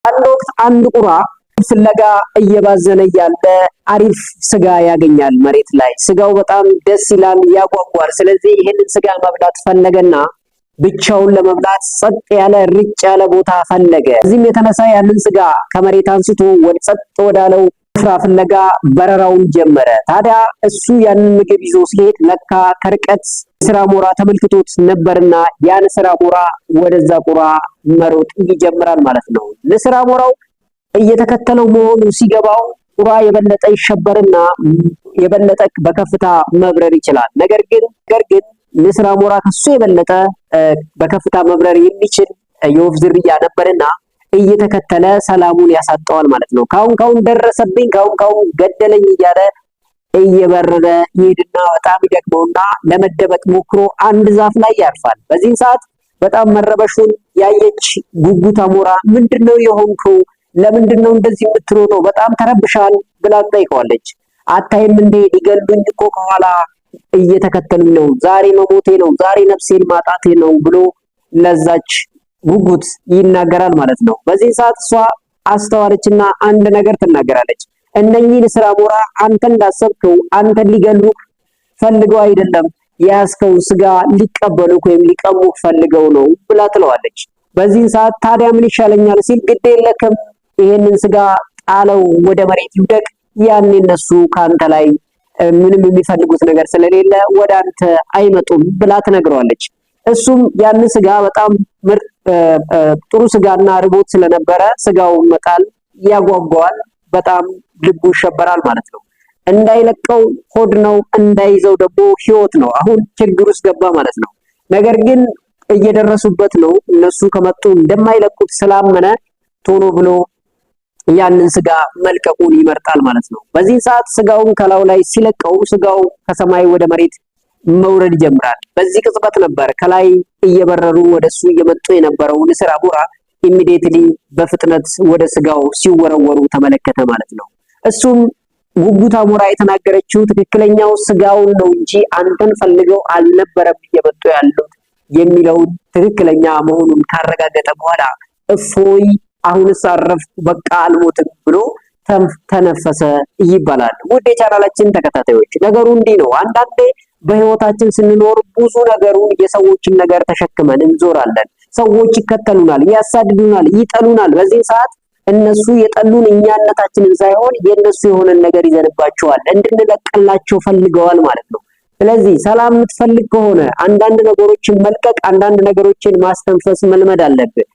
አንድ ወቅት አንድ ቁራ ፍለጋ እየባዘነ ያለ አሪፍ ስጋ ያገኛል መሬት ላይ። ስጋው በጣም ደስ ይላል፣ ያጓጓል። ስለዚህ ይሄንን ስጋ መብላት ፈለገና ብቻውን ለመብላት ጸጥ ያለ ርጭ ያለ ቦታ ፈለገ። እዚህም የተነሳ ያንን ስጋ ከመሬት አንስቶ ወደ ጸጥ ወዳለው ስፍራ ፍለጋ በረራውን ጀመረ። ታዲያ እሱ ያንን ምግብ ይዞ ሲሄድ ለካ ከርቀት ንስር አሞራ ተመልክቶት ነበርና ያን ንስር አሞራ ወደዛ ቁራ መሮጥ ይጀምራል ማለት ነው። ንስር አሞራው እየተከተለው መሆኑ ሲገባው ቁራ የበለጠ ይሸበርና የበለጠ በከፍታ መብረር ይችላል። ነገር ግን ንስር አሞራ ከሱ የበለጠ በከፍታ መብረር የሚችል የወፍ ዝርያ ነበርና እየተከተለ ሰላሙን ያሳጣዋል ማለት ነው። ካሁን ደረሰብኝ፣ ካሁን ገደለኝ እያለ እየበረረ ይሄድና በጣም ይደክመውና ለመደበቅ ሞክሮ አንድ ዛፍ ላይ ያርፋል። በዚህ ሰዓት በጣም መረበሹን ያየች ጉጉት አሞራ ምንድነው የሆንከው? ለምንድነው እንደዚህ የምትሮጠው? በጣም ተረብሻል ብላ ጠይቀዋለች። አታይም እንዴ ሊገሉኝ እኮ ከኋላ እየተከተሉኝ ነው፣ ዛሬ መሞቴ ነው፣ ዛሬ ነፍሴን ማጣቴ ነው ብሎ ለዛች ጉጉት ይናገራል ማለት ነው። በዚህ ሰዓት እሷ አስተዋለችና አንድ ነገር ትናገራለች። እነኚህ ንስር አሞራ አንተ እንዳሰብከው አንተ ሊገሉ ፈልገው አይደለም፣ የያዝከው ስጋ ሊቀበሉክ ወይም ሊቀሙክ ፈልገው ነው ብላ ትለዋለች። በዚህ ሰዓት ታዲያ ምን ይሻለኛል ሲል ግድ የለክም ይሄንን ስጋ ጣለው፣ ወደ መሬት ይውደቅ፣ ያኔ እነሱ ካንተ ላይ ምንም የሚፈልጉት ነገር ስለሌለ ወደ አንተ አይመጡም ብላ ትነግረዋለች። እሱም ያን ስጋ በጣም ጥሩ ስጋና ርቦት ስለነበረ ስጋውን መጣል ያጓጓዋል፣ በጣም ልቡ ይሸበራል ማለት ነው። እንዳይለቀው ሆድ ነው፣ እንዳይዘው ደግሞ ህይወት ነው። አሁን ችግር ውስጥ ገባ ማለት ነው። ነገር ግን እየደረሱበት ነው። እነሱ ከመጡ እንደማይለቁት ስላመነ ቶሎ ብሎ ያንን ስጋ መልቀቁን ይመርጣል ማለት ነው። በዚህ ሰዓት ስጋውን ከላዩ ላይ ሲለቀው ስጋው ከሰማይ ወደ መሬት መውረድ ይጀምራል። በዚህ ቅጽበት ነበር ከላይ እየበረሩ ወደሱ እየመጡ የነበረው ንስር አሞራ ኢሚዲየትሊ በፍጥነት ወደ ስጋው ሲወረወሩ ተመለከተ ማለት ነው። እሱም ጉጉት አሞራ የተናገረችው ትክክለኛው ስጋውን ነው እንጂ አንተን ፈልገው አልነበረም እየመጡ ያሉት የሚለውን ትክክለኛ መሆኑን ካረጋገጠ በኋላ እፎይ አሁንስ አረፍኩ በቃ አልሞትም ብሎ ተነፈሰ ይባላል። ውድ የቻናላችን ተከታታዮች ነገሩ እንዲህ ነው። አንዳንዴ በህይወታችን ስንኖር ብዙ ነገሩን የሰዎችን ነገር ተሸክመን እንዞራለን። ሰዎች ይከተሉናል፣ ያሳድዱናል፣ ይጠሉናል። በዚህ ሰዓት እነሱ የጠሉን እኛነታችንን ሳይሆን የነሱ የሆነን ነገር ይዘንባቸዋል፣ እንድንለቅላቸው ፈልገዋል ማለት ነው። ስለዚህ ሰላም የምትፈልግ ከሆነ አንዳንድ ነገሮችን መልቀቅ፣ አንዳንድ ነገሮችን ማስተንፈስ መልመድ አለብን።